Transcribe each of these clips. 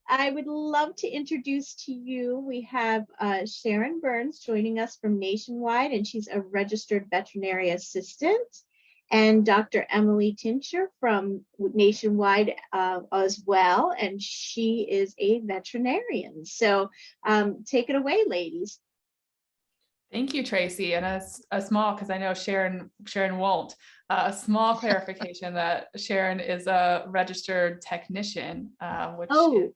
I would love to introduce to you, we have Sharon Burns joining us from Nationwide, and she's a registered veterinary assistant, and Dr. Emily Tincher from Nationwide as well, and she is a veterinarian. So take it away, ladies. Thank you, Tracy. And a small, because I know Sharon won't, a small clarification that Sharon is a registered technician, which is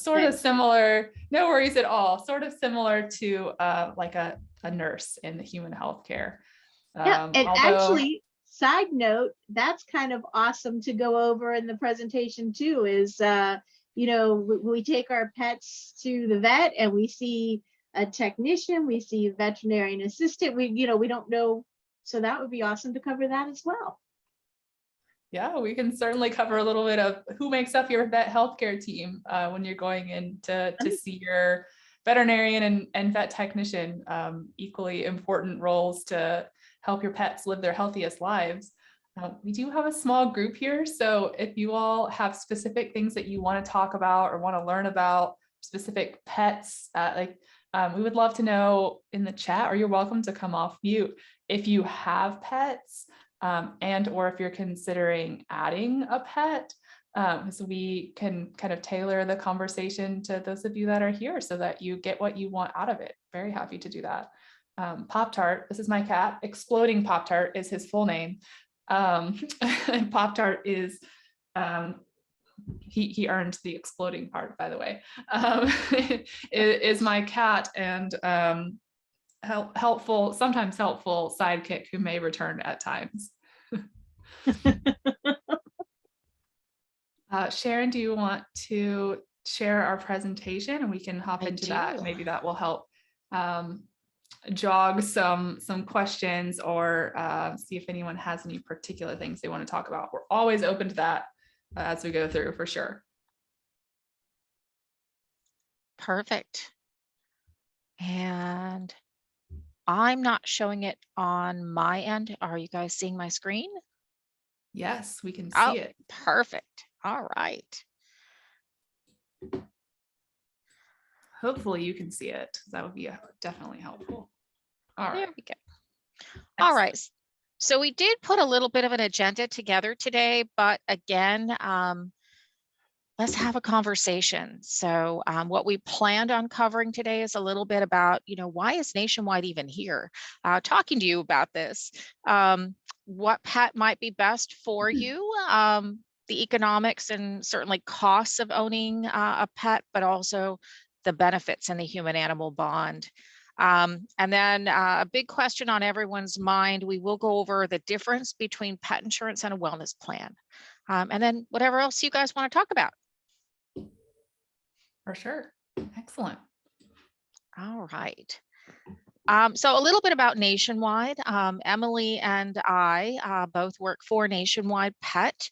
sort of similar, no worries at all, sort of similar to like a nurse in the human healthcare. Yeah, and actually, side note, that's kind of awesome to go over in the presentation too, is, you know, we take our pets to the vet and we see a technician, we see a veterinarian assistant, we don't know. So that would be awesome to cover that as well. Yeah, we can certainly cover a little bit of who makes up your vet healthcare team when you're going in to see your veterinarian and vet technician, equally important roles to help your pets live their healthiest lives. We do have a small group here, so if you all have specific things that you want to talk about or want to learn about specific pets, we would love to know in the chat, or you're welcome to come off mute if you have pets, and or if you're considering adding a pet, so we can kind of tailor the conversation to those of you that are here so that you get what you want out of it. Very happy to do that. Pop-Tart, this is my cat. Exploding Pop-Tart is his full name. Pop-Tart is, he earned the exploding part, by the way, is my cat and sometimes helpful sidekick who may return at times. Sharon, do you want to share our presentation and we can hop into that? Maybe that will help jog some questions or see if anyone has any particular things they want to talk about. We're always open to that as we go through, for sure. Perfect. And I'm not showing it on my end. Are you guys seeing my screen? Yes, we can see it. Perfect. All right. Hopefully you can see it. That would be definitely helpful. All right. There we go. All right. So we did put a little bit of an agenda together today, but again, let's have a conversation. So what we planned on covering today is a little bit about, why is Nationwide even here? Talking to you about this, what pet might be best for you, the economics and certainly costs of owning a pet, but also the benefits in the human-animal bond. And then a big question on everyone's mind, we will go over the difference between pet insurance and a wellness plan. And then whatever else you guys want to talk about. For sure. Excellent. All right. So a little bit about Nationwide. Emily and I both work for Nationwide Pet.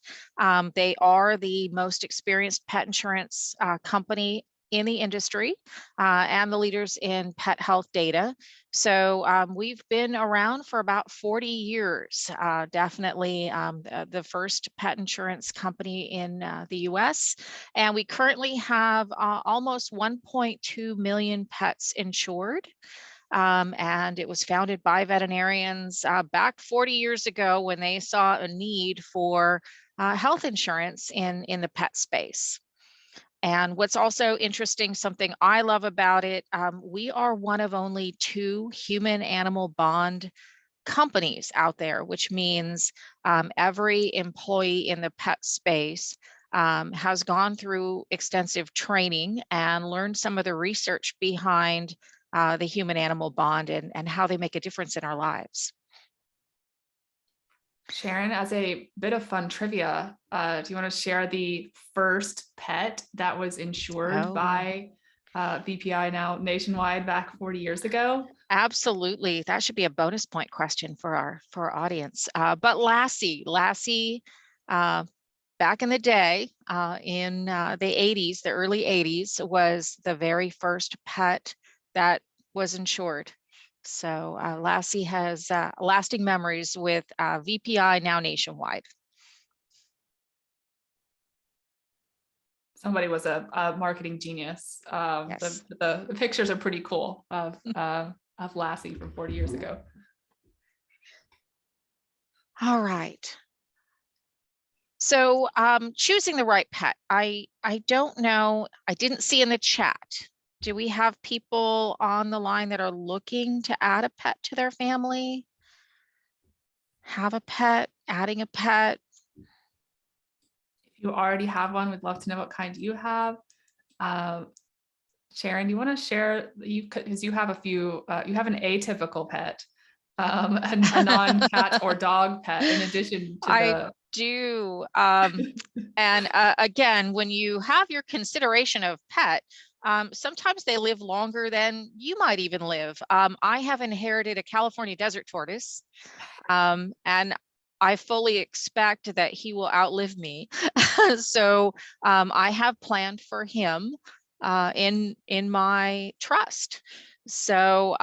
They are the most experienced pet insurance company in the industry and the leaders in pet health data. So we've been around for about 40 years, definitely the first pet insurance company in the US. And we currently have almost 1.2 million pets insured. And it was founded by veterinarians back 40 years ago when they saw a need for health insurance in the pet space. And what's also interesting, something I love about it, we are one of only 2 human-animal bond companies out there, which means every employee in the pet space has gone through extensive training and learned some of the research behind the human-animal bond and how they make a difference in our lives. Sharon, as a bit of fun trivia, do you want to share the first pet that was insured by VPI, now Nationwide, back 40 years ago? Absolutely. That should be a bonus point question for our audience. But Lassie, back in the day, in the 80s, the early 80s, was the very first pet that was insured. So Lassie has lasting memories with VPI, now Nationwide. somebody was a marketing genius. Yes. The pictures are pretty cool of Lassie from 40 years ago. All right. So choosing the right pet. I don't know. I didn't see in the chat. Do we have people on the line that are looking to add a pet to their family? Have a pet, adding a pet? If you already have one, we'd love to know what kind you have. Sharon, do you want to share, because you have a few, you have an atypical pet, a non-cat or dog pet in addition to I do. And again, when you have your consideration of pet, sometimes they live longer than you might even live. I have inherited a California desert tortoise, and I fully expect that he will outlive me. So I have planned for him in my trust. So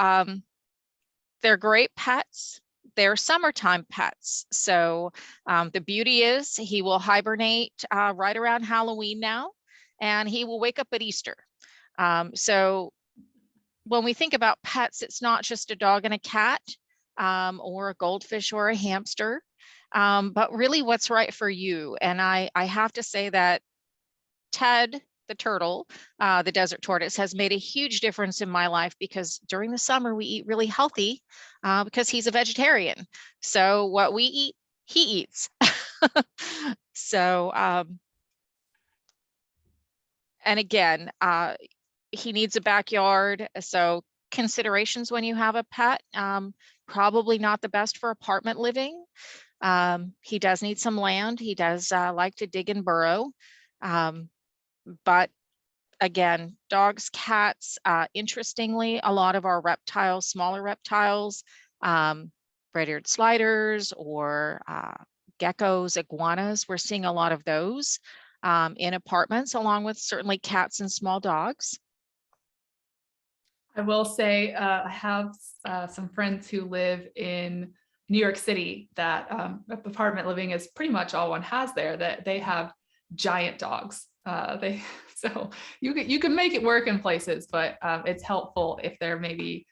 they're great pets. They're summertime pets. So the beauty is he will hibernate right around Halloween now, and he will wake up at Easter. So when we think about pets, it's not just a dog and a cat or a goldfish or a hamster, but really what's right for you. And I have to say that Ted, the turtle, the desert tortoise, has made a huge difference in my life, because during the summer we eat really healthy because he's a vegetarian. So what we eat, he eats. So, and again, he needs a backyard. So considerations when you have a pet, probably not the best for apartment living. He does need some land. He does like to dig and burrow. But again, dogs, cats, interestingly, a lot of our reptiles, smaller reptiles, red-eared sliders or geckos, iguanas, we're seeing a lot of those in apartments, along with certainly cats and small dogs. I will say I have some friends who live in New York City that apartment living is pretty much all one has there, that they have giant dogs. So you can make it work in places, but it's helpful if there may be,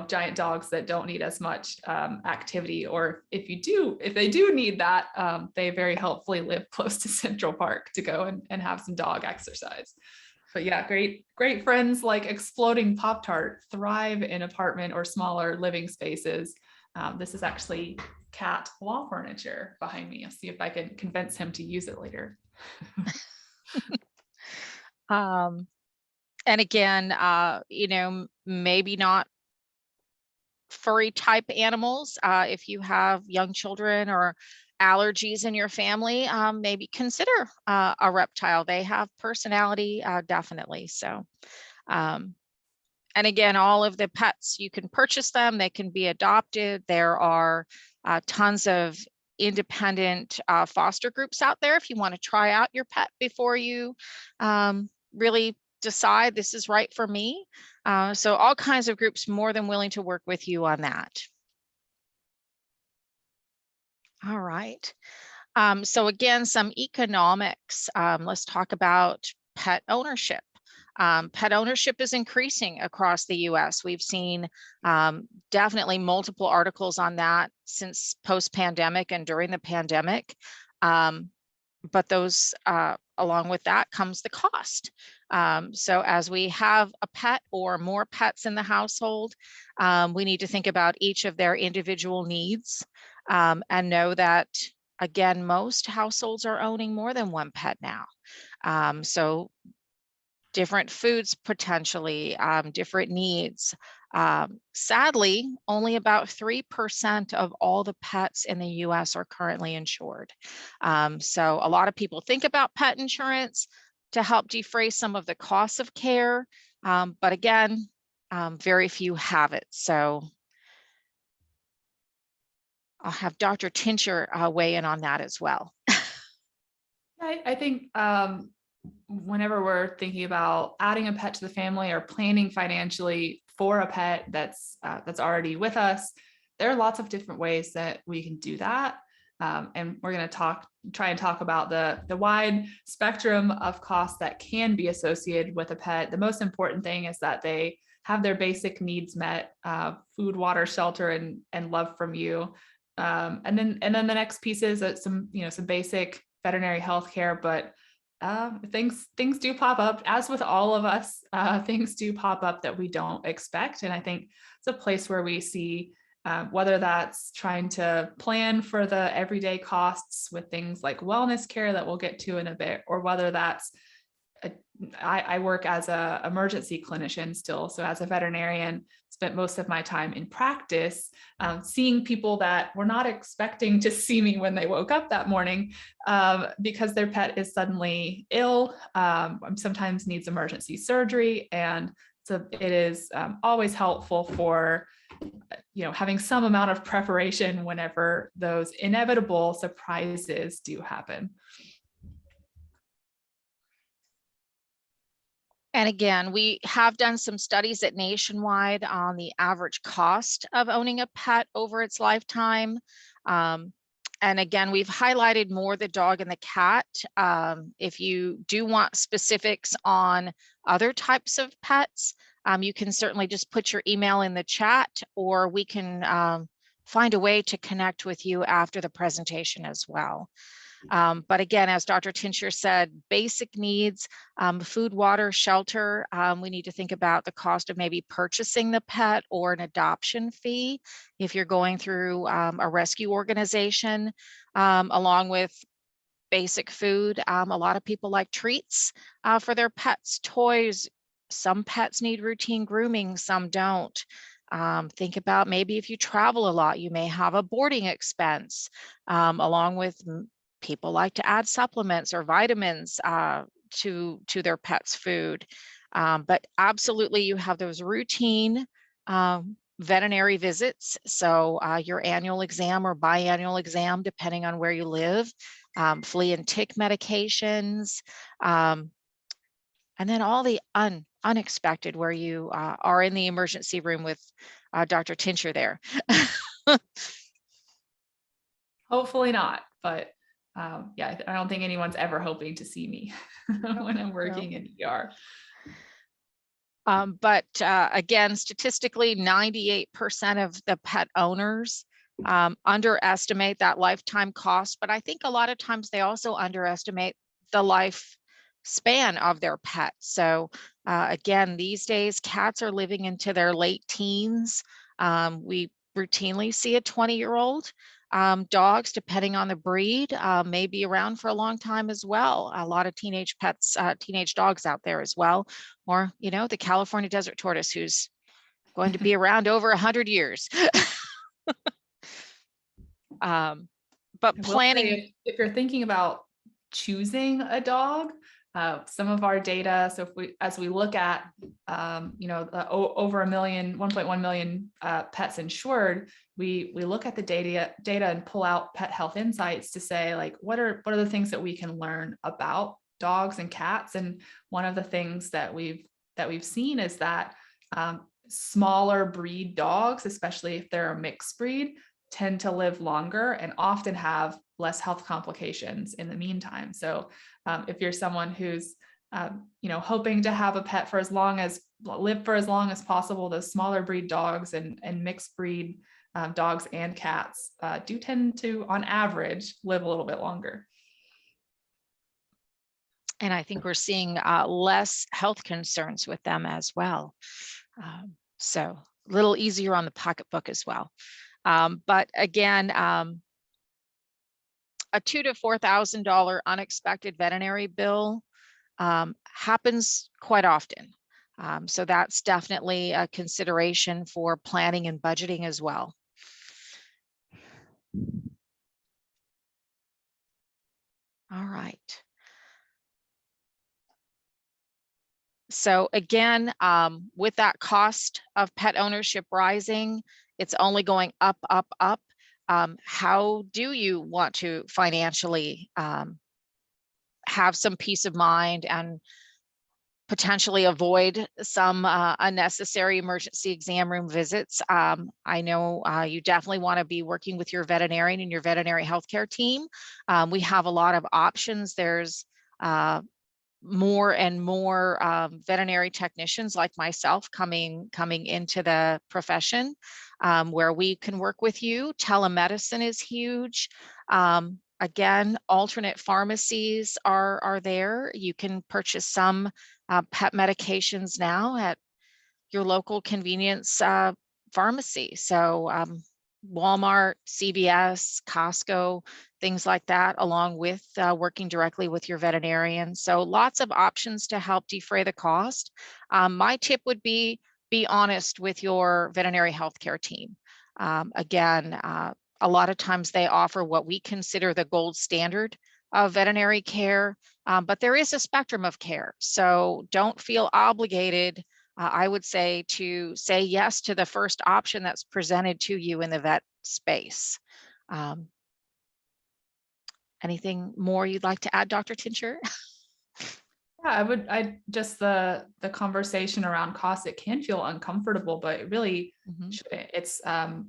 giant dogs that don't need as much activity, or if they do need that, they very helpfully live close to Central Park to go and have some dog exercise. But yeah, great friends like Exploding Pop-Tart thrive in apartment or smaller living spaces. This is actually cat wall furniture behind me. I'll see if I can convince him to use it later. And again, maybe not furry type animals. If you have young children or allergies in your family, maybe consider a reptile. They have personality, definitely. So, and again, all of the pets, you can purchase them. They can be adopted. There are tons of independent foster groups out there if you want to try out your pet before you really decide this is right for me. So all kinds of groups more than willing to work with you on that. All right. So again, some economics. Let's talk about pet ownership. Pet ownership is increasing across the US. We've seen definitely multiple articles on that since post-pandemic and during the pandemic. But those, along with that comes the cost. So as we have a pet or more pets in the household, we need to think about each of their individual needs and know that, again, most households are owning more than one pet now. So different foods potentially, different needs. Sadly, only about 3% of all the pets in the US are currently insured. So a lot of people think about pet insurance to help defray some of the costs of care, but again, very few have it. So I'll have Dr. Tincher weigh in on that as well. I think whenever we're thinking about adding a pet to the family or planning financially for a pet that's already with us, there are lots of different ways that we can do that. And we're going to try and talk about the wide spectrum of costs that can be associated with a pet. The most important thing is that they have their basic needs met, food, water, shelter, and love from you. And then the next piece is some basic veterinary health care, but things do pop up, as with all of us. Things do pop up that we don't expect, and I think it's a place where we see whether that's trying to plan for the everyday costs with things like wellness care that we'll get to in a bit, or whether that's I work as a emergency clinician still. So as a veterinarian, spent most of my time in practice, seeing people that were not expecting to see me when they woke up that morning, because their pet is suddenly ill, sometimes needs emergency surgery. And so it is always helpful for, having some amount of preparation whenever those inevitable surprises do happen. And again, we have done some studies at Nationwide on the average cost of owning a pet over its lifetime. And again, we've highlighted more the dog and the cat. If you do want specifics on other types of pets, you can certainly just put your email in the chat, or we can find a way to connect with you after the presentation as well. But again, as Dr. Tincher said, basic needs, food, water, shelter. We need to think about the cost of maybe purchasing the pet or an adoption fee if you're going through a rescue organization, along with basic food. A lot of people like treats for their pets, toys. Some pets need routine grooming, some don't. Think about maybe if you travel a lot, you may have a boarding expense, along with people like to add supplements or vitamins to their pet's food. But absolutely, you have those routine veterinary visits. So your annual exam or biannual exam, depending on where you live, flea and tick medications, and then all the unexpected, where you are in the emergency room with Dr. Tincher there. Hopefully not, but yeah, I don't think anyone's ever hoping to see me when I'm working in ER. But again, statistically, 98% of the pet owners underestimate that lifetime cost. But I think a lot of times they also underestimate the lifespan of their pet. So again, these days, cats are living into their late teens. We routinely see a 20-year-old. Dogs, depending on the breed, may be around for a long time as well. A lot of teenage pets, teenage dogs out there as well. Or, the California desert tortoise, who's going to be around over 100 years. But planning. If you're thinking about choosing a dog, some of our data, so as we look at, over 1.1 million pets insured, we look at the data and pull out pet health insights to say, like, what are the things that we can learn about dogs and cats. And one of the things that we've seen is that smaller breed dogs, especially if they're a mixed breed, tend to live longer and often have less health complications in the meantime. So if you're someone who's hoping to have a pet live for as long as possible, those smaller breed dogs and mixed breed dogs and cats do tend to, on average, live a little bit longer. And I think we're seeing less health concerns with them as well. So a little easier on the pocketbook as well. But again, a $2,000 to $4,000 unexpected veterinary bill happens quite often. So that's definitely a consideration for planning and budgeting as well. All right. So again, with that cost of pet ownership rising, it's only going up, up, up. How do you want to financially have some peace of mind and potentially avoid some unnecessary emergency exam room visits. I know you definitely want to be working with your veterinarian and your veterinary healthcare team. We have a lot of options. There's more and more veterinary technicians like myself coming into the profession, where we can work with you. Telemedicine is huge. Again, alternate pharmacies are there. You can purchase some pet medications now at your local convenience pharmacy. So Walmart, CVS, Costco, things like that, along with working directly with your veterinarian. So lots of options to help defray the cost. My tip would be honest with your veterinary healthcare team. Again, a lot of times they offer what we consider the gold standard of veterinary care, but there is a spectrum of care. So don't feel obligated, I would say, to say yes to the first option that's presented to you in the vet space. Anything more you'd like to add, Dr. Tincher? Yeah, I just the conversation around cost, it can feel uncomfortable, but it really shouldn't. It's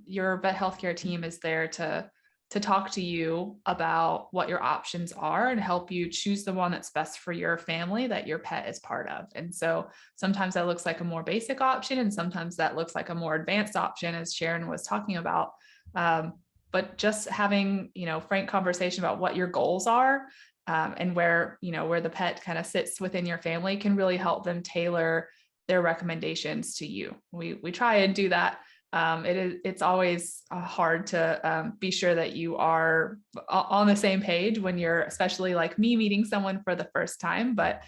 your vet healthcare team is there to talk to you about what your options are and help you choose the one that's best for your family that your pet is part of. And so sometimes that looks like a more basic option, and sometimes that looks like a more advanced option, as Sharon was talking about. But just having, frank conversation about what your goals are, and where the pet kind of sits within your family can really help them tailor their recommendations to you. We try and do that. It's always hard to be sure that you are on the same page when you're, especially like me, meeting someone for the first time. But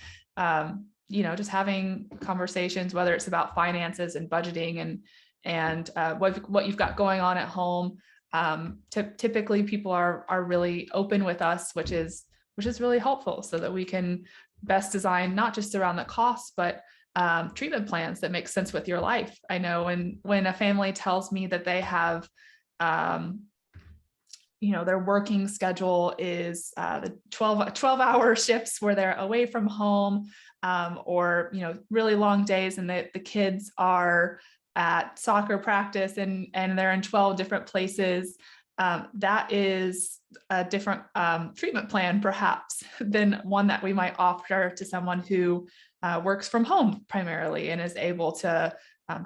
just having conversations, whether it's about finances and budgeting and what you've got going on at home. Typically people are really open with us, which is really helpful, so that we can best design not just around the cost, but treatment plans that make sense with your life. I know when a family tells me that they have, their working schedule is the 12-hour shifts where they're away from home, or really long days, and the kids are at soccer practice and they're in 12 different places. That is a different treatment plan, perhaps, than one that we might offer to someone who works from home primarily and is able to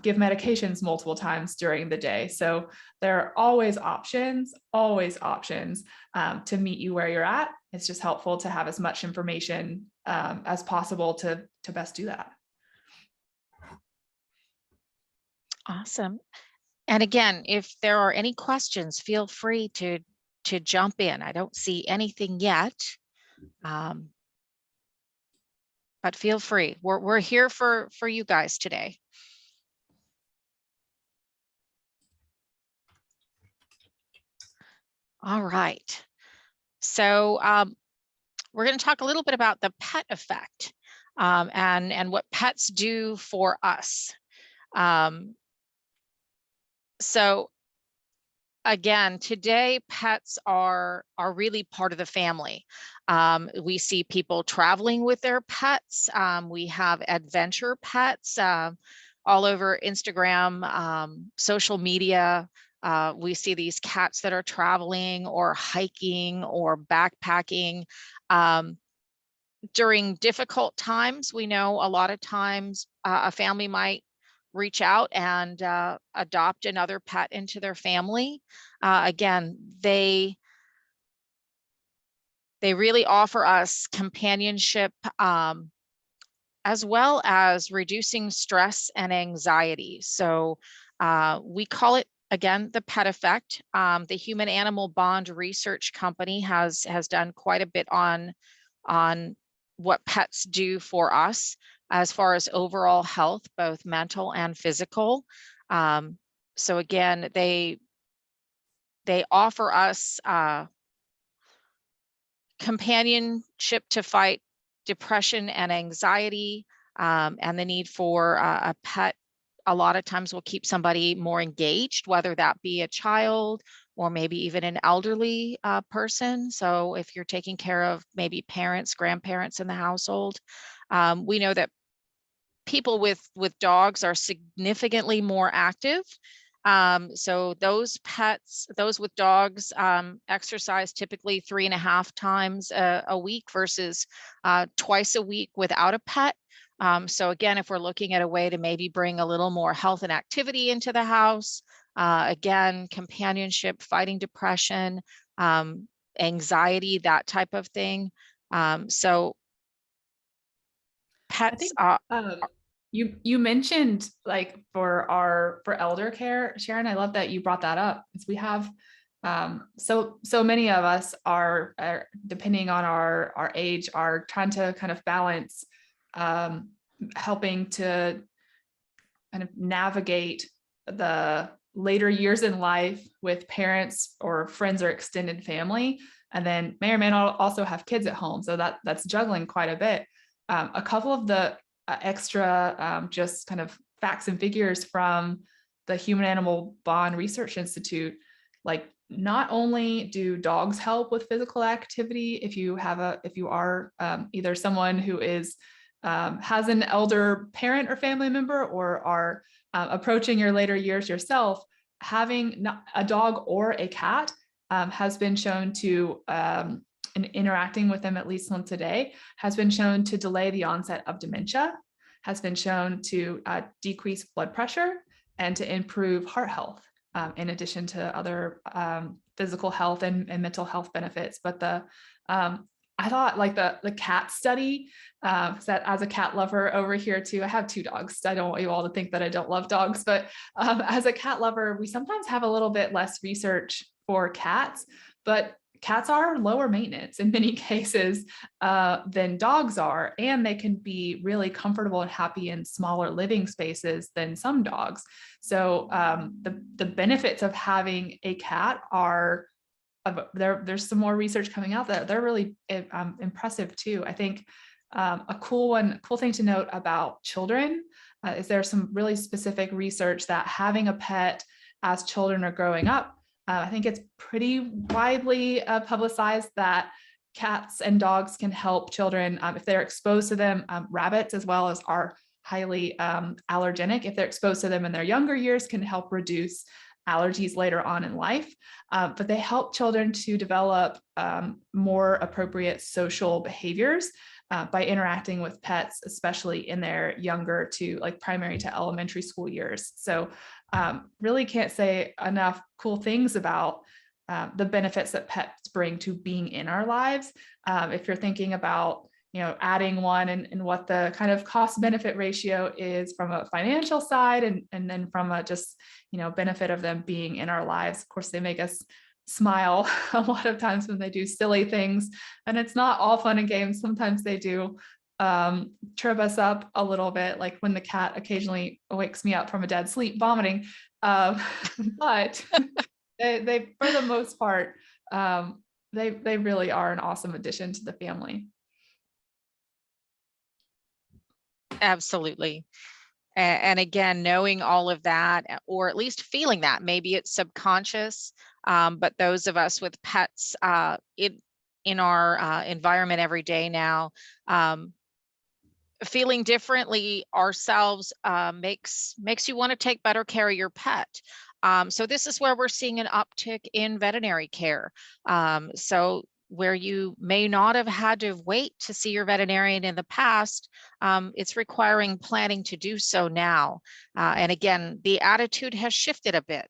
give medications multiple times during the day. So there are always options to meet you where you're at. It's just helpful to have as much information as possible to best do that. Awesome. And again, if there are any questions, feel free to jump in. I don't see anything yet, but feel free. We're here for you guys today. All right. So we're going to talk a little bit about the pet effect, and what pets do for us. So again, today pets are really part of the family. We see people traveling with their pets. We have adventure pets all over Instagram, social media. We see these cats that are traveling or hiking or backpacking. During difficult times, we know a lot of times a family might reach out and adopt another pet into their family. Again, they really offer us companionship, as well as reducing stress and anxiety. So we call it, again, the pet effect. The Human Animal Bond Research Company has done quite a bit on what pets do for us as far as overall health, both mental and physical. So again, they offer us companionship to fight depression and anxiety, and the need for a pet a lot of times will keep somebody more engaged, whether that be a child or maybe even an elderly person. So if you're taking care of maybe parents, grandparents in the household, we know that people with dogs are significantly more active. So those with dogs exercise typically 3.5 times a week versus twice a week without a pet. So again, if we're looking at a way to maybe bring a little more health and activity into the house, again, companionship, fighting depression, anxiety, that type of thing. So pets are. You mentioned like for elder care, Sharon, I love that you brought that up, because we have so many of us are depending on our age, are trying to kind of balance helping to kind of navigate the later years in life with parents or friends or extended family, and then may or may not also have kids at home. So that's juggling quite a bit. A couple of the extra just kind of facts and figures from the Human Animal Bond Research Institute, like not only do dogs help with physical activity, if you are either someone who is has an elder parent or family member, or are approaching your later years yourself, having a dog or a cat has been shown to and interacting with them at least once a day has been shown to delay the onset of dementia, has been shown to decrease blood pressure, and to improve heart health, in addition to other physical health and mental health benefits. But I thought like the cat study, that as a cat lover over here too, I have 2 dogs. I don't want you all to think that I don't love dogs, but as a cat lover, we sometimes have a little bit less research for cats, but cats are lower maintenance in many cases than dogs are, and they can be really comfortable and happy in smaller living spaces than some dogs. So the benefits of having a cat are, there's some more research coming out that they're really impressive too. I think a cool thing to note about children is there's some really specific research that having a pet as children are growing up, I think it's pretty widely publicized that cats and dogs can help children if they're exposed to them. Rabbits, as well as, are highly allergenic. If they're exposed to them in their younger years, can help reduce allergies later on in life. But they help children to develop more appropriate social behaviors by interacting with pets, especially in their younger to like primary to elementary school years. So really can't say enough cool things about the benefits that pets bring to being in our lives. If you're thinking about, adding one and what the kind of cost benefit ratio is from a financial side, and then from a just, benefit of them being in our lives. Of course, they make us smile a lot of times when they do silly things, and it's not all fun and games. Sometimes they do trip us up a little bit, like when the cat occasionally wakes me up from a dead sleep vomiting. But they for the most part, they really are an awesome addition to the family. Absolutely. And again, knowing all of that, or at least feeling that, maybe it's subconscious, but those of us with pets in our environment every day now, feeling differently ourselves makes you want to take better care of your pet. So this is where we're seeing an uptick in veterinary care. So where you may not have had to wait to see your veterinarian in the past, it's requiring planning to do so now. And again, the attitude has shifted a bit.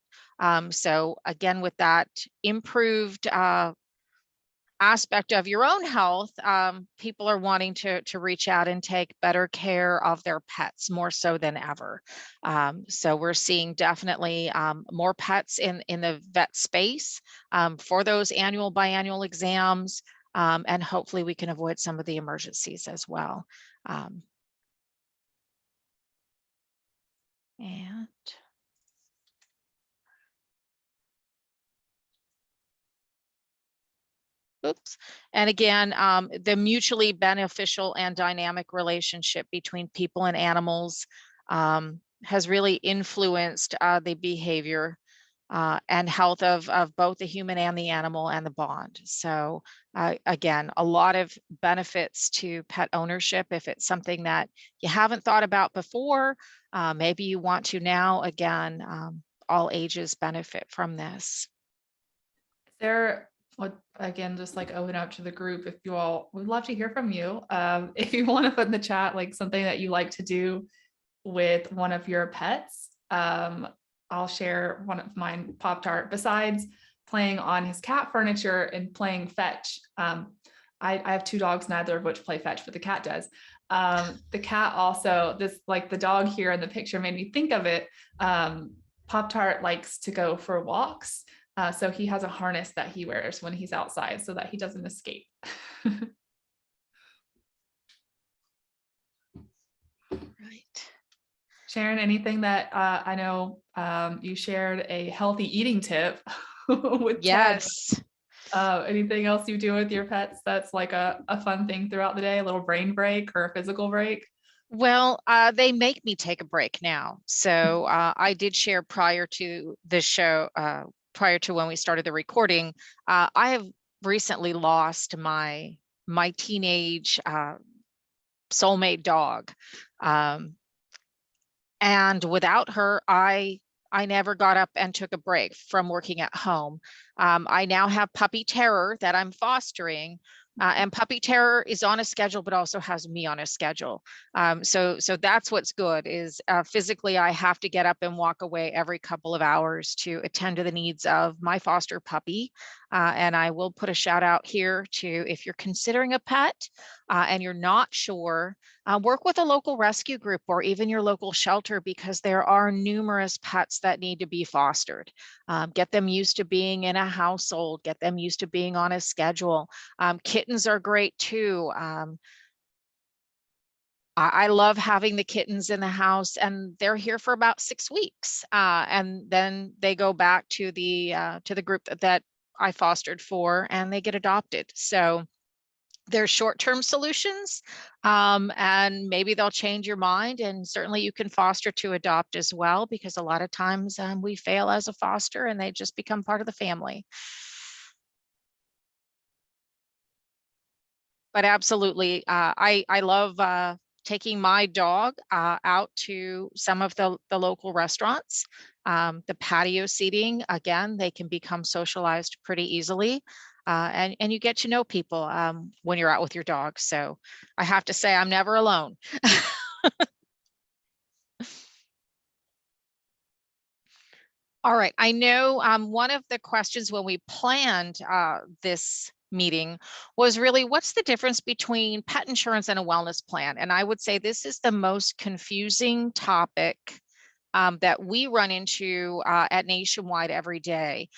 So again, with that improved aspect of your own health, people are wanting to reach out and take better care of their pets more so than ever. So we're seeing definitely more pets in the vet space for those annual, biannual exams, and hopefully we can avoid some of the emergencies as well. And oops. And again, the mutually beneficial and dynamic relationship between people and animals has really influenced the behavior and health of both the human and the animal and the bond. So again, a lot of benefits to pet ownership. If it's something that you haven't thought about before, maybe you want to now, again, all ages benefit from this. Is there, again, just like open up to the group, if you all would love to hear from you. If you want to put in the chat, like something that you like to do with one of your pets, I'll share one of mine, Pop-Tart. Besides playing on his cat furniture and playing fetch, I have 2 dogs, neither of which play fetch, but the cat does. The cat also, this, like the dog here in the picture made me think of it. Pop-Tart likes to go for walks. So he has a harness that he wears when he's outside so that he doesn't escape. Right. Sharon, anything that I know you shared a healthy eating tip with Yes. Ted. Anything else you do with your pets that's like a fun thing throughout the day, a little brain break or a physical break? Well, they make me take a break now. So I did share prior to the show, prior to when we started the recording, I have recently lost my teenage soulmate dog. And without her, I never got up and took a break from working at home. I now have Puppy Terror that I'm fostering. And Puppy Terror is on a schedule, but also has me on a schedule. So that's what's good is physically, I have to get up and walk away every couple of hours to attend to the needs of my foster puppy. And I will put a shout out here to, if you're considering a pet and you're not sure, work with a local rescue group or even your local shelter, because there are numerous pets that need to be fostered. Get them used to being in a household, get them used to being on a schedule. Kittens are great too. I love having the kittens in the house, and they're here for about 6 weeks. And then they go back to the group that I fostered for, and they get adopted. So there's short-term solutions, and maybe they'll change your mind, and certainly you can foster to adopt as well, because a lot of times we fail as a foster and they just become part of the family. But absolutely, I love taking my dog out to some of the local restaurants. The patio seating, again, they can become socialized pretty easily. And you get to know people when you're out with your dog. So I have to say, I'm never alone. All right. I know one of the questions when we planned this meeting was really, what's the difference between pet insurance and a wellness plan? And I would say this is the most confusing topic that we run into at Nationwide every day.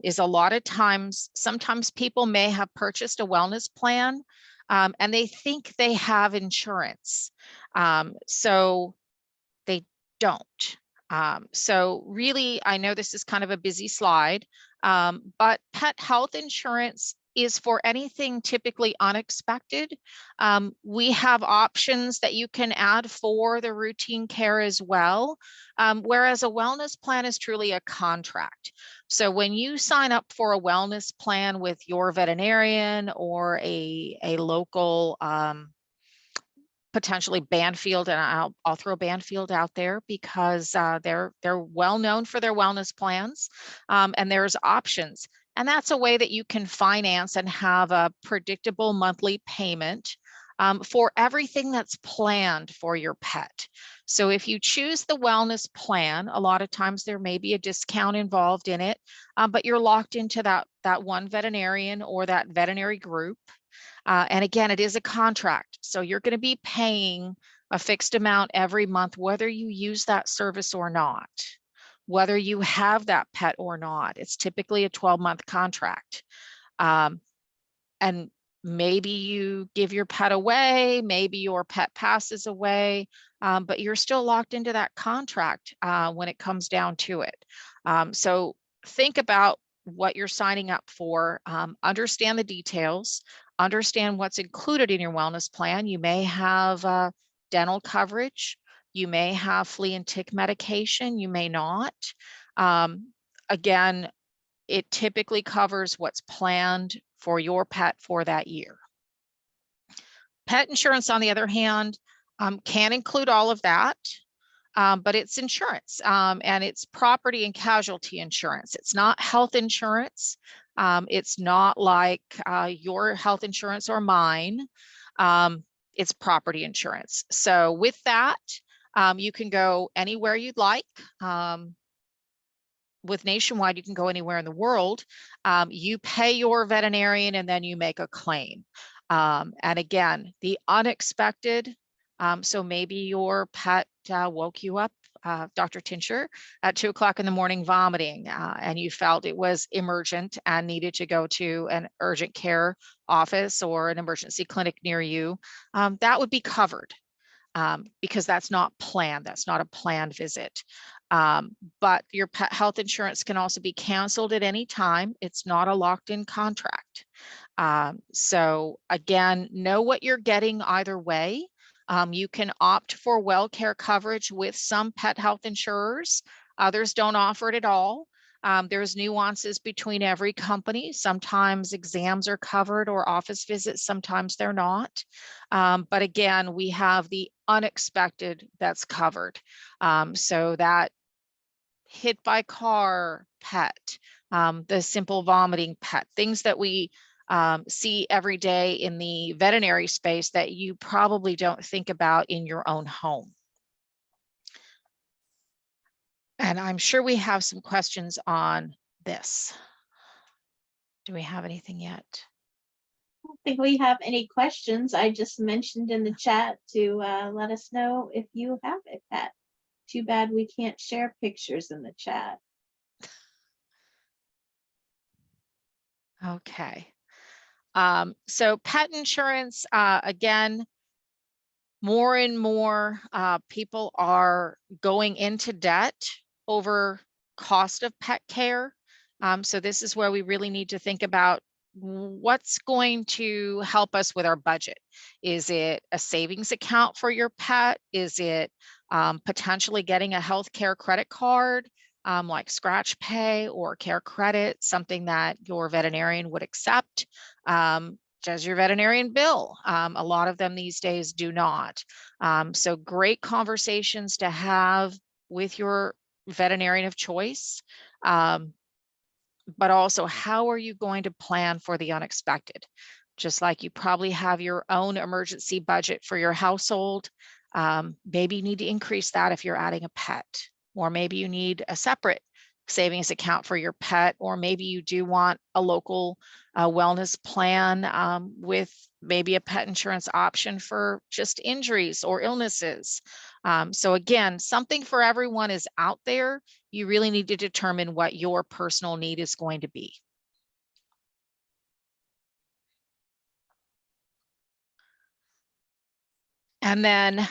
Is a lot of times, sometimes people may have purchased a wellness plan and they think they have insurance. So they don't. So really, I know this is kind of a busy slide, but pet health insurance is for anything typically unexpected. We have options that you can add for the routine care as well, whereas a wellness plan is truly a contract. So when you sign up for a wellness plan with your veterinarian or a local potentially Banfield, and I'll throw Banfield out there because they're well known for their wellness plans, and there's options. And that's a way that you can finance and have a predictable monthly payment for everything that's planned for your pet. So if you choose the wellness plan, a lot of times there may be a discount involved in it, but you're locked into that one veterinarian or that veterinary group. And again, it is a contract. So you're going to be paying a fixed amount every month, whether you use that service or not, whether you have that pet or not. It's typically a 12-month contract. And maybe you give your pet away, maybe your pet passes away, but you're still locked into that contract when it comes down to it. So think about what you're signing up for, understand the details, understand what's included in your wellness plan. You may have dental coverage, you may have flea and tick medication, you may not. again, it typically covers what's planned for your pet for that year. Pet insurance, on the other hand, can include all of that, but it's insurance, and it's property and casualty insurance. It's not health insurance. It's not like your health insurance or mine. It's property insurance. So with that, you can go anywhere you'd like. With Nationwide, you can go anywhere in the world. You pay your veterinarian and then you make a claim. And again, the unexpected. So maybe your pet woke you up, Dr. Tincher, at 2 o'clock in the morning vomiting, and you felt it was emergent and needed to go to an urgent care office or an emergency clinic near you. That would be covered because that's not planned. That's not a planned visit. But your pet health insurance can also be canceled at any time. It's not a locked-in contract. So again, know what you're getting either way. You can opt for well care coverage with some pet health insurers. Others don't offer it at all. There's nuances between every company. Sometimes exams are covered or office visits, sometimes they're not. But again, we have the unexpected that's covered. So that hit by car pet, the simple vomiting pet, things that we see every day in the veterinary space that you probably don't think about in your own home. And I'm sure we have some questions on this. Do we have anything yet? I don't think we have any questions. I just mentioned in the chat to let us know if you have a pet. Too bad we can't share pictures in the chat. Okay. So pet insurance, again, more and more people are going into debt over cost of pet care. So this is where we really need to think about what's going to help us with our budget. Is it a savings account for your pet? Is it potentially getting a healthcare credit card like Scratch Pay or Care Credit, something that your veterinarian would accept? Does your veterinarian bill? A lot of them these days do not. So great conversations to have with your veterinarian of choice. But also, how are you going to plan for the unexpected? Just like you probably have your own emergency budget for your household, maybe you need to increase that if you're adding a pet, or maybe you need a separate savings account for your pet, or maybe you do want a local wellness plan with maybe a pet insurance option for just injuries or illnesses. So again, something for everyone is out there. You really need to determine what your personal need is going to be. And then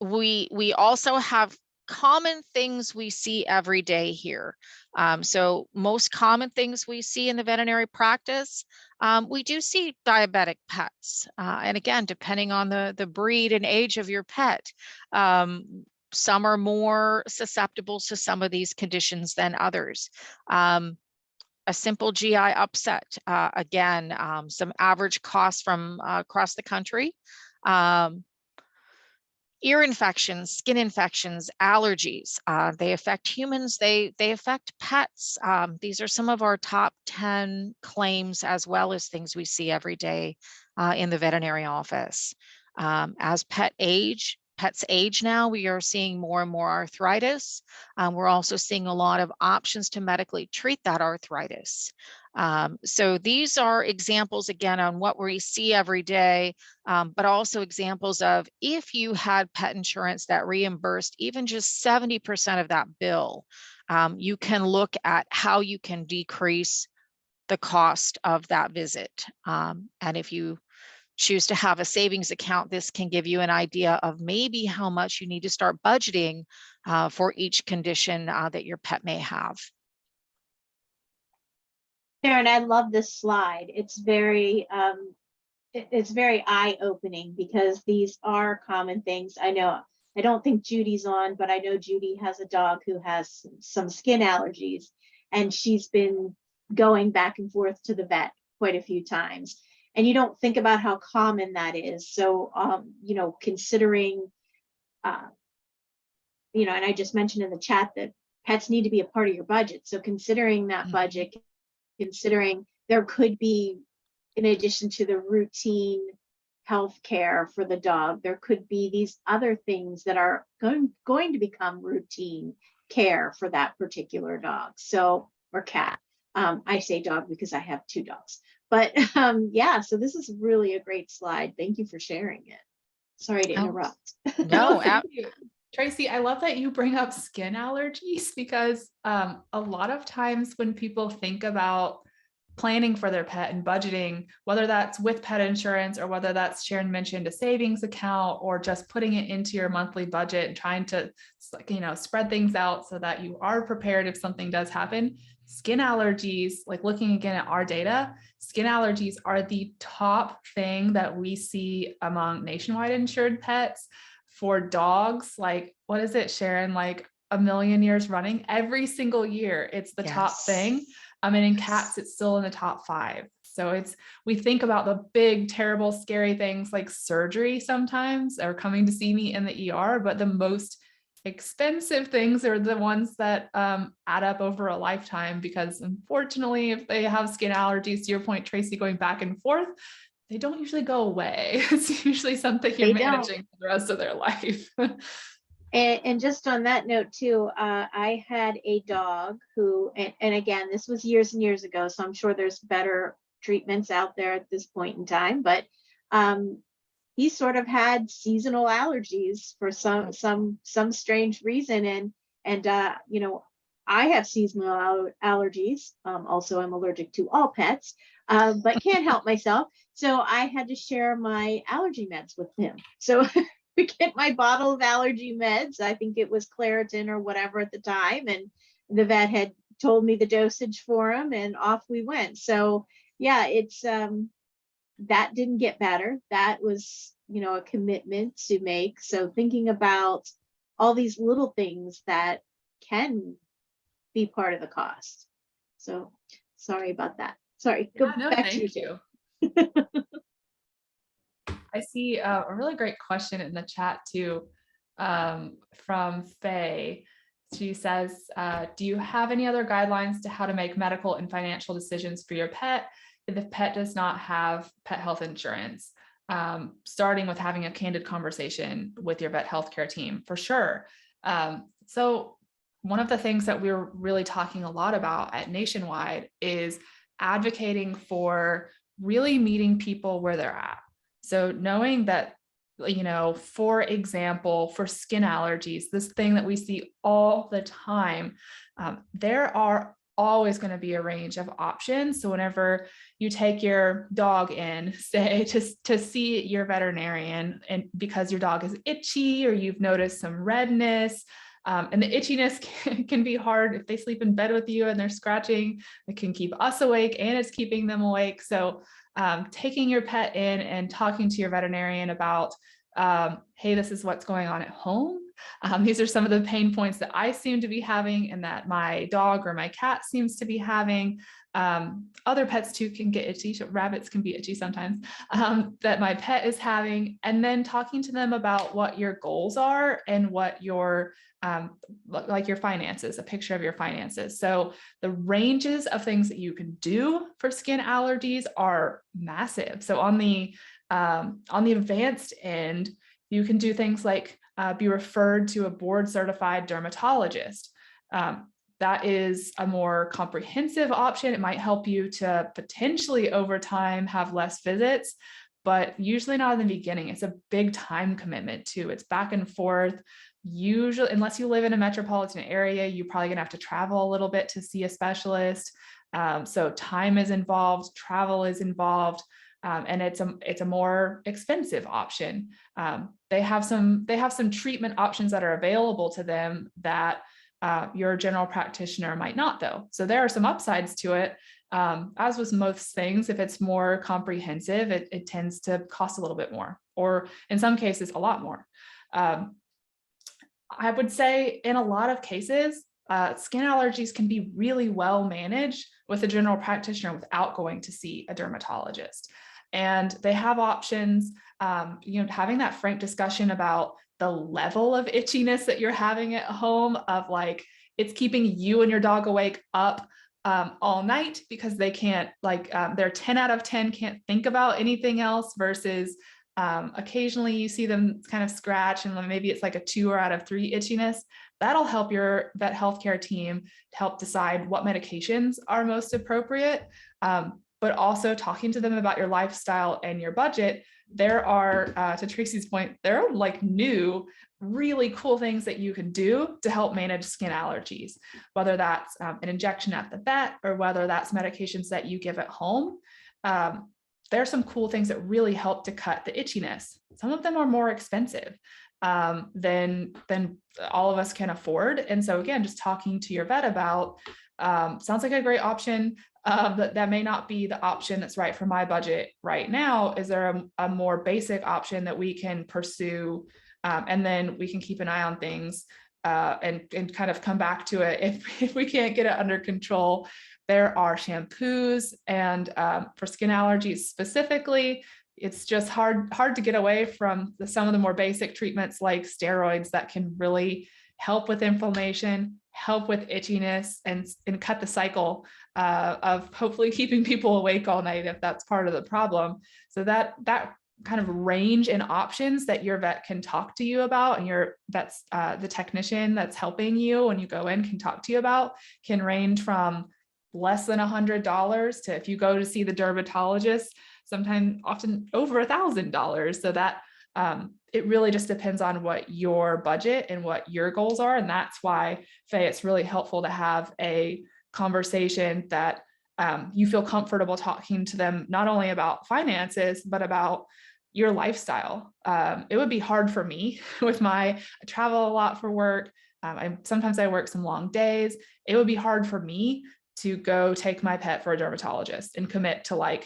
we also have common things we see every day here. So most common things we see in the veterinary practice, we do see diabetic pets. And again, depending on the breed and age of your pet, some are more susceptible to some of these conditions than others. A simple GI upset, again, some average costs from across the country. Ear infections, skin infections, allergies, they affect humans, they affect pets. These are some of our top 10 claims, as well as things we see every day in the veterinary office. As pets age now, we are seeing more and more arthritis. We're also seeing a lot of options to medically treat that arthritis. So these are examples, again, on what we see every day, but also examples of if you had pet insurance that reimbursed even just 70% of that bill, you can look at how you can decrease the cost of that visit. And if you choose to have a savings account, this can give you an idea of maybe how much you need to start budgeting for each condition that your pet may have. Sharon, I love this slide. It's very eye-opening because these are common things. I know I don't think Judy's on, but I know Judy has a dog who has some skin allergies, and she's been going back and forth to the vet quite a few times. And you don't think about how common that is. So, you know, considering, you know, and I just mentioned in the chat that pets need to be a part of your budget. So considering that budget, considering there could be, in addition to the routine health care for the dog, there could be these other things that are going to become routine care for that particular dog. So, or cat. I say dog because I have 2 dogs. But yeah, so this is really a great slide. Thank you for sharing it. Sorry to interrupt. No, thank you. Tracy, I love that you bring up skin allergies, because a lot of times when people think about planning for their pet and budgeting, whether that's with pet insurance or whether that's, Sharon mentioned, a savings account, or just putting it into your monthly budget and trying to, you know, spread things out so that you are prepared if something does happen. Skin allergies, like looking again at our data, skin allergies are the top thing that we see among nationwide insured pets. For dogs, like, what is it, Sharon, like 1,000,000 years running, every single year it's the top thing. And in cats, it's still in the top 5. So we think about the big, terrible, scary things like surgery sometimes, or coming to see me in the ER, but the most expensive things are the ones that add up over a lifetime, because unfortunately, if they have skin allergies, to your point, Tracy, going back and forth, they don't usually go away. It's usually something you're managing for the rest of their life. And just on that note too, I had a dog who, and again, this was years and years ago, so I'm sure there's better treatments out there at this point in time, but he sort of had seasonal allergies for some strange reason. And you know, I have seasonal allergies. Also, I'm allergic to all pets, but can't help myself. So I had to share my allergy meds with him. So we get my bottle of allergy meds. I think it was Claritin or whatever at the time. And the vet had told me the dosage for him, and off we went. So yeah, it's that didn't get better. That was, you know, a commitment to make. So thinking about all these little things that can be part of the cost. So sorry about that. Sorry, go back to you. I see a really great question in the chat too, from Faye. She says, do you have any other guidelines to how to make medical and financial decisions for your pet if the pet does not have pet health insurance? Starting with having a candid conversation with your vet healthcare team, for sure. So one of the things that we're really talking a lot about at Nationwide is advocating for really meeting people where they're at. So knowing that, you know, for example, for skin allergies, this thing that we see all the time, there are always going to be a range of options. So whenever you take your dog in, say, to see your veterinarian, and because your dog is itchy or you've noticed some redness, and the itchiness can be hard if they sleep in bed with you and they're scratching, it can keep us awake and it's keeping them awake. So taking your pet in and talking to your veterinarian about, hey, this is what's going on at home. These are some of the pain points that I seem to be having and that my dog or my cat seems to be having. Other pets too can get itchy. Rabbits can be itchy sometimes, that my pet is having, and then talking to them about what your goals are and what your like your finances, a picture of your finances. So the ranges of things that you can do for skin allergies are massive. So on the advanced end, you can do things like be referred to a board certified dermatologist. That is a more comprehensive option. It might help you to potentially over time have less visits, but usually not in the beginning. It's a big time commitment too. It's back and forth. Usually, unless you live in a metropolitan area, you're probably gonna have to travel a little bit to see a specialist. So time is involved, travel is involved. And it's a more expensive option. They have some treatment options that are available to them that your general practitioner might not, though. So there are some upsides to it. As with most things, if it's more comprehensive, it tends to cost a little bit more, or in some cases, a lot more. I would say in a lot of cases, skin allergies can be really well managed with a general practitioner without going to see a dermatologist. And they have options, having that frank discussion about the level of itchiness that you're having at home, of like, it's keeping you and your dog awake up all night because they can't, they're 10 out of 10 can't think about anything else, versus occasionally you see them kind of scratch and maybe it's like a 2 out of 3 itchiness. That'll help your vet healthcare team to help decide what medications are most appropriate. But also talking to them about your lifestyle and your budget. There are, to Tracy's point, there are like new, really cool things that you can do to help manage skin allergies, whether that's an injection at the vet or whether that's medications that you give at home. There are some cool things that really help to cut the itchiness. Some of them are more expensive than all of us can afford. And so again, just talking to your vet about, sounds like a great option. That may not be the option that's right for my budget right now. Is there a more basic option that we can pursue? And then we can keep an eye on things and kind of come back to it if we can't get it under control. There are shampoos, and for skin allergies specifically, it's just hard to get away from some of the more basic treatments like steroids that can really help with inflammation, help with itchiness, and cut the cycle of hopefully keeping people awake all night if that's part of the problem. So that kind of range in options that your vet can talk to you about, and your vet's the technician that's helping you when you go in can talk to you about, can range from less than $100 to, if you go to see the dermatologist, often over $1,000. So that it really just depends on what your budget and what your goals are. And that's why, Faye, it's really helpful to have a conversation that you feel comfortable talking to them, not only about finances, but about your lifestyle. It would be hard for me I travel a lot for work. Sometimes I work some long days. It would be hard for me to go take my pet for a dermatologist and commit to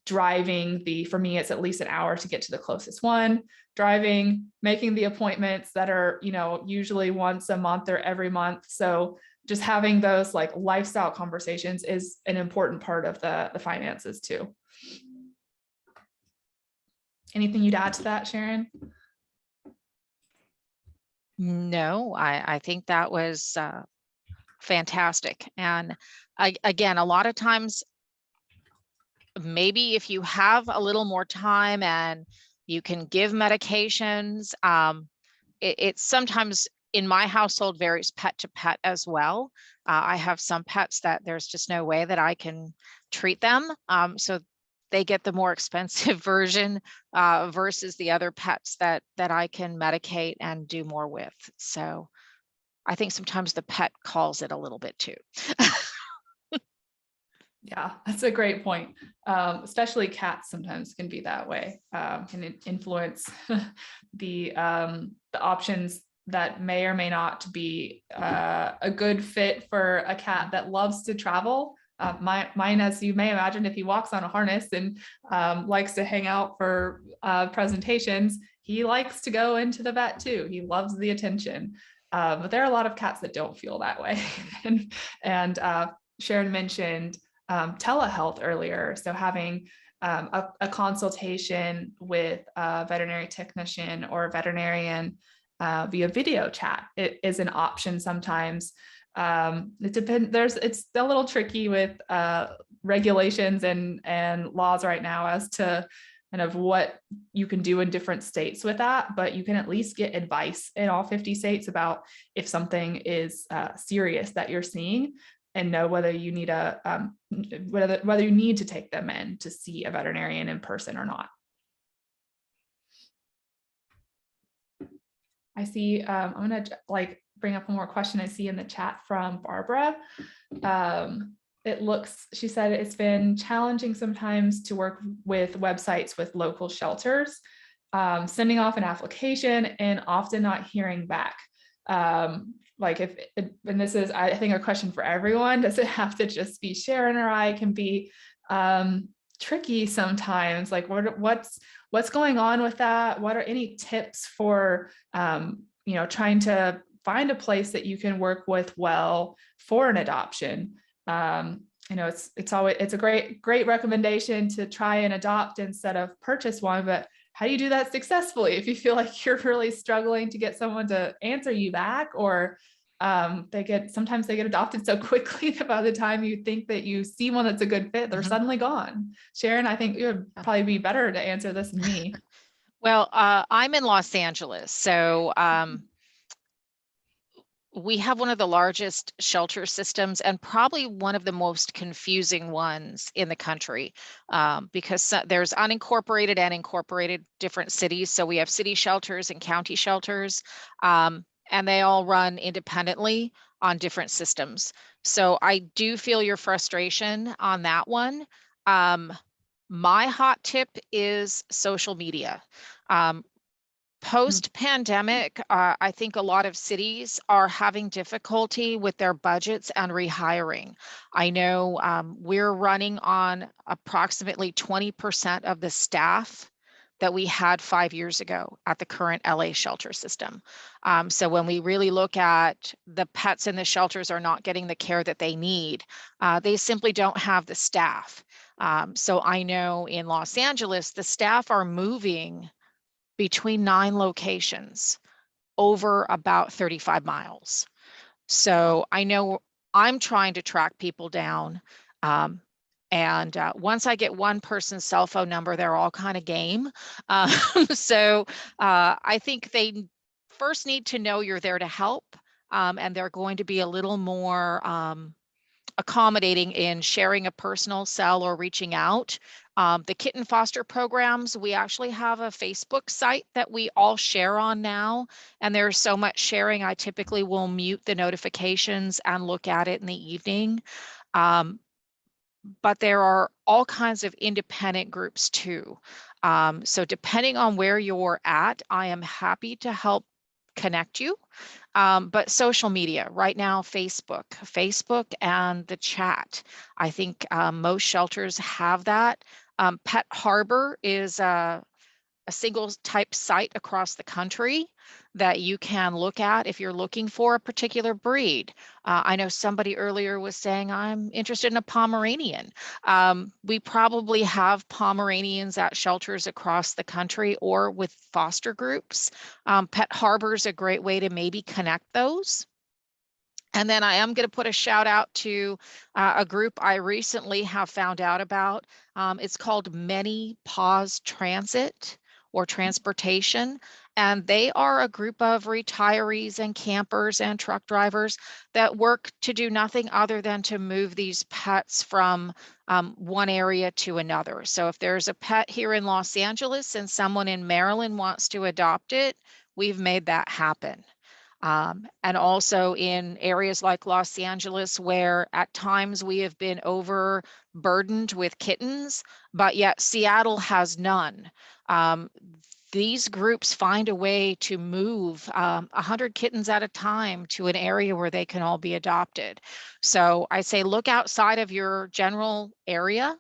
driving for me, it's at least an hour to get to the closest one, driving, making the appointments that are, usually once a month or every month. So just having those lifestyle conversations is an important part of the finances too. Anything you'd add to that, Sharon? No, I think that was fantastic. And again, a lot of times, maybe if you have a little more time and you can give medications, it sometimes in my household varies pet to pet as well. I have some pets that there's just no way that I can treat them. So they get the more expensive version versus the other pets that I can medicate and do more with. So I think sometimes the pet calls it a little bit too. Yeah, that's a great point. Especially cats sometimes can be that way, can influence the options that may or may not be a good fit for a cat that loves to travel. Mine, as you may imagine, if he walks on a harness and likes to hang out for presentations, he likes to go into the vet too. He loves the attention. But there are a lot of cats that don't feel that way. and Sharon mentioned telehealth earlier. So having a consultation with a veterinary technician or a veterinarian via video chat is an option sometimes. It depends. It's a little tricky with regulations and laws right now as to kind of what you can do in different states with that, but you can at least get advice in all 50 states about if something is serious that you're seeing, and know whether you need whether you need to take them in to see a veterinarian in person or not. I see, I'm gonna bring up one more question I see in the chat from Barbara. She said it's been challenging sometimes to work with websites with local shelters, sending off an application and often not hearing back. And this is, I think, a question for everyone. Does it have to just be Sharon or I? It can be tricky sometimes. What's going on with that? What are any tips for trying to find a place that you can work with well for an adoption. It's a great recommendation to try and adopt instead of purchase one, but how do you do that successfully if you feel like you're really struggling to get someone to answer you back, or sometimes they get adopted so quickly that by the time you think that you see one that's a good fit, they're suddenly gone. Sharon, I think you would probably be better to answer this than me. Well, I'm in Los Angeles, so we have one of the largest shelter systems and probably one of the most confusing ones in the country, because there's unincorporated and incorporated different cities. So we have city shelters and county shelters, and they all run independently on different systems. So I do feel your frustration on that one. My hot tip is social media. Post-pandemic, I think a lot of cities are having difficulty with their budgets and rehiring. I know we're running on approximately 20% of the staff that we had 5 years ago at the current LA shelter system. So when we really look at the pets in the shelters are not getting the care that they need, they simply don't have the staff. So I know in Los Angeles, the staff are moving between 9 locations over about 35 miles. So I know I'm trying to track people down. And once I get one person's cell phone number, they're all kind of game. So I think they first need to know you're there to help. And they're going to be a little more accommodating in sharing a personal cell or reaching out. The kitten foster programs, we actually have a Facebook site that we all share on now, and there's so much sharing, I typically will mute the notifications and look at it in the evening. But there are all kinds of independent groups too. So depending on where you're at, I am happy to help connect you. But social media right now, Facebook and the chat. I think most shelters have that. Pet Harbor is a single type site across the country that you can look at if you're looking for a particular breed. I know somebody earlier was saying, I'm interested in a Pomeranian. We probably have Pomeranians at shelters across the country or with foster groups. Pet Harbor is a great way to maybe connect those. And then I am going to put a shout out to a group I recently have found out about. It's called Many Paws Transit or Transportation. And they are a group of retirees and campers and truck drivers that work to do nothing other than to move these pets from one area to another. So if there's a pet here in Los Angeles and someone in Maryland wants to adopt it, we've made that happen. And also in areas like Los Angeles, where at times we have been overburdened with kittens, but yet Seattle has none. These groups find a way to move 100 kittens at a time to an area where they can all be adopted. So I say look outside of your general area.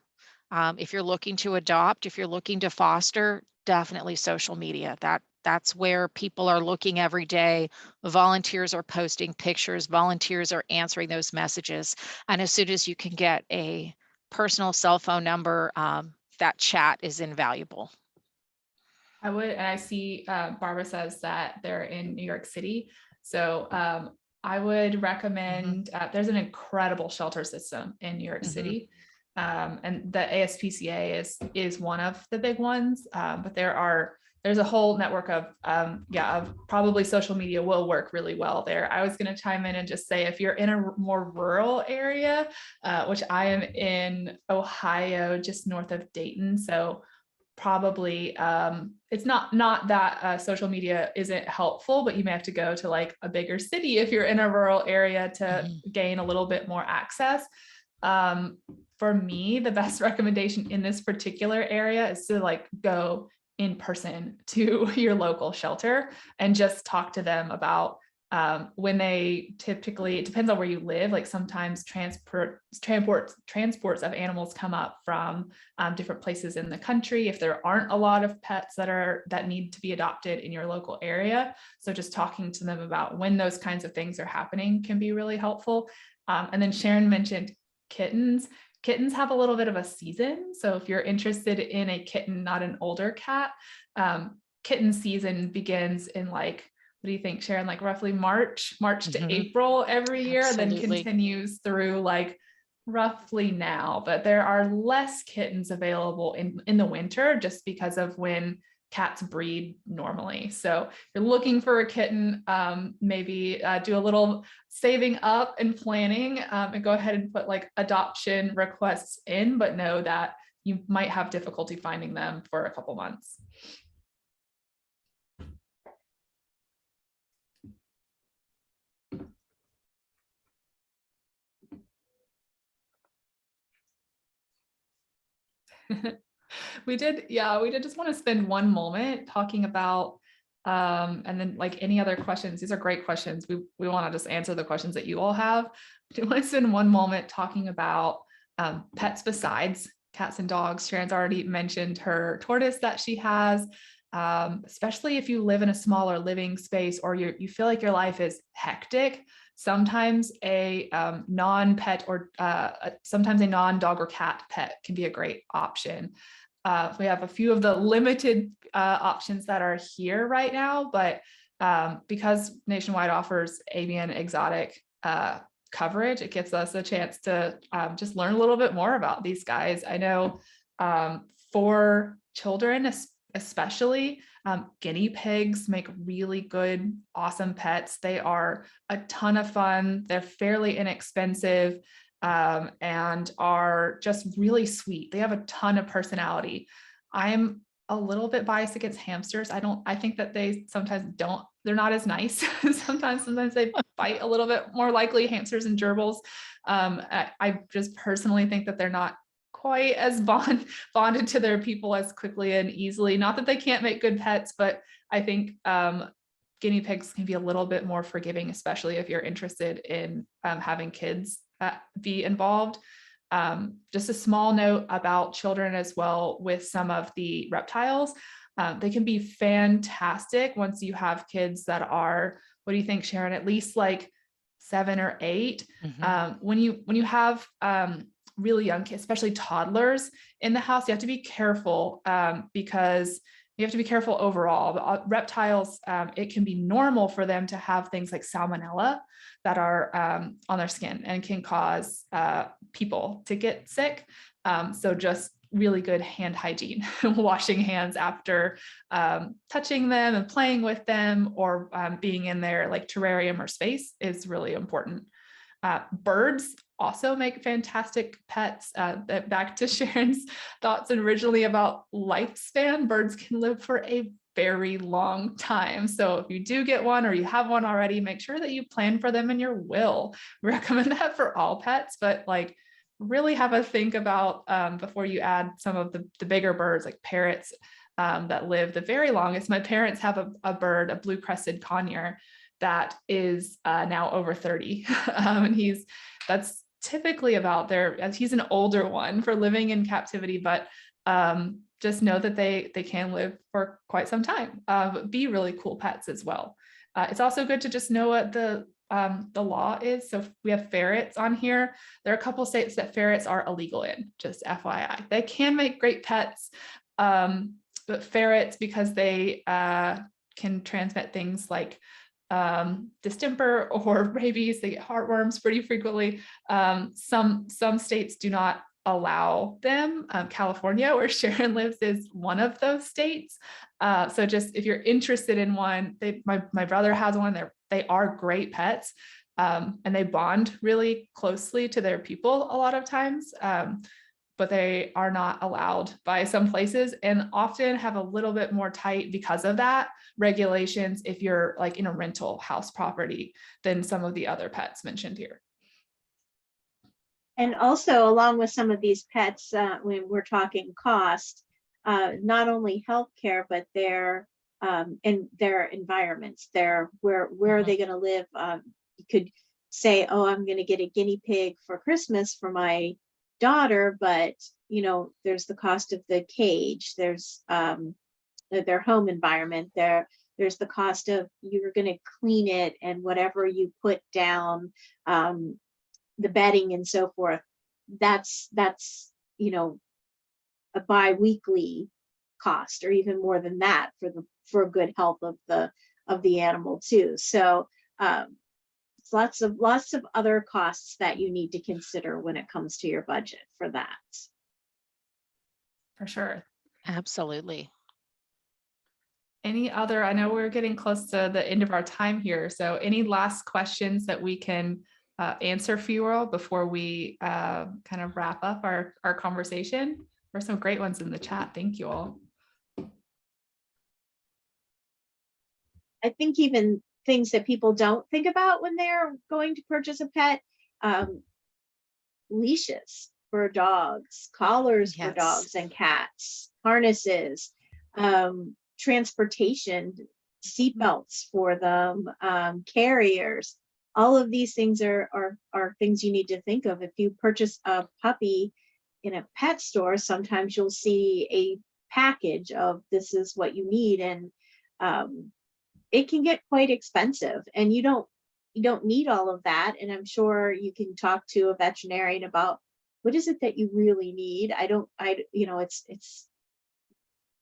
If you're looking to adopt, if you're looking to foster, definitely social media. That's where people are looking every day. Volunteers are posting pictures, volunteers are answering those messages. And as soon as you can get a personal cell phone number, that chat is invaluable. And I see Barbara says that they're in New York City. So I would recommend, there's an incredible shelter system in New York City. And the ASPCA is one of the big ones, but there's a whole network of probably social media will work really well there. I was going to chime in and just say, if you're in a more rural area, which I am in Ohio, just north of Dayton, so probably it's not that social media isn't helpful, but you may have to go to like a bigger city if you're in a rural area to gain a little bit more access. For me, the best recommendation in this particular area is to like go in person to your local shelter and just talk to them about when they typically, it depends on where you live, like sometimes transports of animals come up from different places in the country if there aren't a lot of pets that need to be adopted in your local area. So just talking to them about when those kinds of things are happening can be really helpful. And then Sharon mentioned kittens. Kittens have a little bit of a season. So if you're interested in a kitten, not an older cat, kitten season begins in like, what do you think, Sharon? Like roughly March to April every year, and then continues through like roughly now. But there are less kittens available in the winter just because of when cats breed normally. So if you're looking for a kitten, maybe do a little saving up and planning, and go ahead and put like adoption requests in, but know that you might have difficulty finding them for a couple months. We did just want to spend one moment talking about, and then like any other questions, these are great questions. We want to just answer the questions that you all have. We do want to spend one moment talking about pets besides cats and dogs. Sharon's already mentioned her tortoise that she has, especially if you live in a smaller living space or you feel like your life is hectic. Sometimes a non-pet or sometimes a non-dog or cat pet can be a great option. We have a few of the limited options that are here right now, but because Nationwide offers avian exotic coverage, it gives us a chance to just learn a little bit more about these guys. I know for children, especially, guinea pigs make really good, awesome pets. They are a ton of fun. They're fairly inexpensive, and are just really sweet. They have a ton of personality. I'm a little bit biased against hamsters. I think that they sometimes they're not as nice. Sometimes they bite a little bit more likely, hamsters and gerbils. I just personally think that they're not quite as bonded to their people as quickly and easily. Not that they can't make good pets, but I think guinea pigs can be a little bit more forgiving, especially if you're interested in having kids be involved. Just a small note about children as well with some of the reptiles. They can be fantastic once you have kids that are, what do you think, Sharon, at least like 7 or 8. When you have really young kids, especially toddlers in the house, you have to be careful, because you have to be careful overall. Reptiles, it can be normal for them to have things like salmonella that are on their skin and can cause people to get sick. So just really good hand hygiene, washing hands after touching them and playing with them, or being in their like terrarium or space is really important. Birds also make fantastic pets. Back to Sharon's thoughts originally about lifespan, birds can live for a very long time. So if you do get one or you have one already, make sure that you plan for them in your will. We recommend that for all pets, but like really have a think about before you add some of the bigger birds like parrots that live the very longest. My parents have a bird, a blue-crested conure, that is now over 30. And that's typically about he's an older one for living in captivity, but just know that they can live for quite some time, but be really cool pets as well. It's also good to just know what the law is. So we have ferrets on here. There are a couple states that ferrets are illegal in, just FYI. They can make great pets, but ferrets, because they can transmit things like distemper or rabies, they get heartworms pretty frequently. Some states do not allow them. California, where Sharon lives, is one of those states. So just if you're interested in one, my brother has one. They are great pets, and they bond really closely to their people a lot of times. But they are not allowed by some places, and often have a little bit more tight, because of that, regulations if you're like in a rental house property than some of the other pets mentioned here. And also, along with some of these pets, when we're talking cost, not only healthcare, but their and their environments, where are they going to live? You could say, oh, I'm going to get a guinea pig for Christmas for my daughter, but there's the cost of the cage, there's their home environment, there's the cost of you're going to clean it and whatever you put down, the bedding and so forth. That's a bi-weekly cost, or even more than that, for good health of the animal too. So it's lots of other costs that you need to consider when it comes to your budget for that. For sure. Absolutely. Any other, I know we're getting close to the end of our time here, so any last questions that we can answer for you all before we kind of wrap up our conversation? There's some great ones in the chat. Thank you all. I think even things that people don't think about when they're going to purchase a pet, leashes for dogs, collars for dogs and cats, harnesses, transportation, seatbelts for them, carriers. All of these things are things you need to think of. If you purchase a puppy in a pet store, sometimes you'll see a package of this is what you need, and it can get quite expensive, and you don't need all of that. And I'm sure you can talk to a veterinarian about what is it that you really need. It's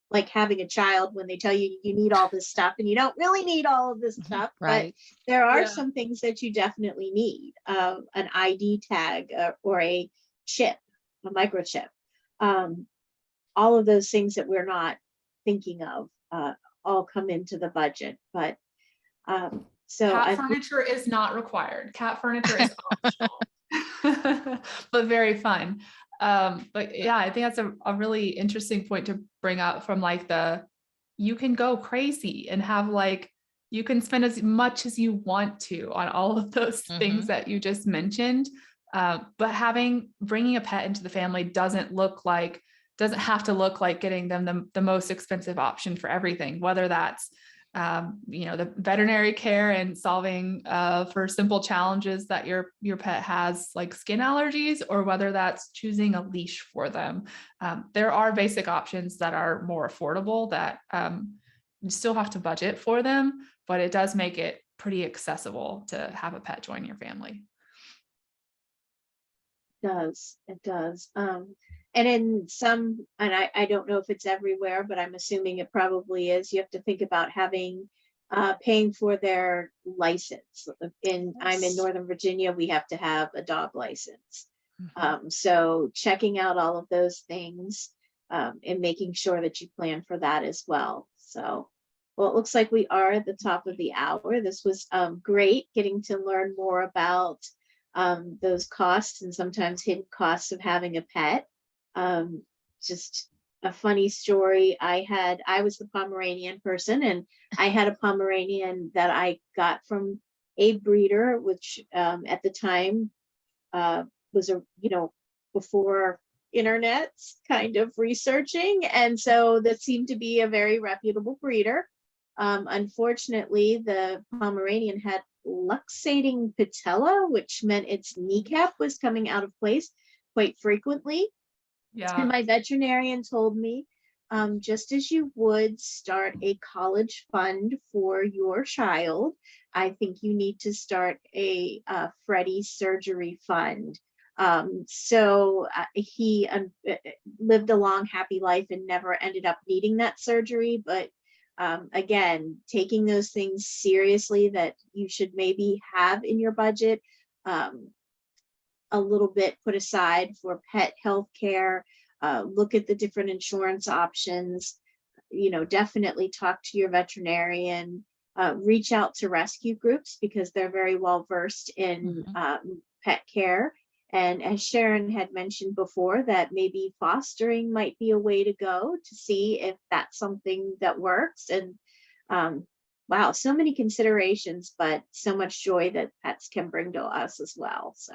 like having a child when they tell you you need all this stuff and you don't really need all of this stuff, right? But there are some things that you definitely need, an ID tag, or a chip, a microchip, all of those things that we're not thinking of, all come into the budget. But cat furniture is not required. Cat furniture is optional, but very fun. But yeah, I think that's a really interesting point to bring up, from like you can go crazy and have you can spend as much as you want to on all of those things that you just mentioned. But bringing a pet into the family doesn't have to look like getting them the most expensive option for everything, whether that's the veterinary care and solving for simple challenges that your pet has, like skin allergies, or whether that's choosing a leash for them. There are basic options that are more affordable that you still have to budget for them, but it does make it pretty accessible to have a pet join your family. It does. And in some, and I don't know if it's everywhere, but I'm assuming it probably is, you have to think about paying for their license. I'm in Northern Virginia, we have to have a dog license. So checking out all of those things, and making sure that you plan for that as well. So, well, it looks like we are at the top of the hour. This was great getting to learn more about those costs and sometimes hidden costs of having a pet. Just a funny story. I was the Pomeranian person, and I had a Pomeranian that I got from a breeder, which at the time was before internet's kind of researching, and so that seemed to be a very reputable breeder. Unfortunately, the Pomeranian had luxating patella, which meant its kneecap was coming out of place quite frequently. And my veterinarian told me, just as you would start a college fund for your child, I think you need to start a Freddie surgery fund. So he lived a long, happy life and never ended up needing that surgery. But again, taking those things seriously that you should maybe have in your budget, a little bit put aside for pet health care, look at the different insurance options, definitely talk to your veterinarian, reach out to rescue groups because they're very well versed in pet care. And as Sharon had mentioned before, that maybe fostering might be a way to go to see if that's something that works. And wow, so many considerations, but so much joy that pets can bring to us as well. So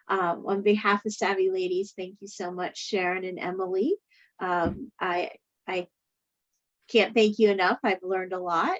on behalf of Savvy Ladies, thank you so much, Sharon and Emily. I can't thank you enough. I've learned a lot.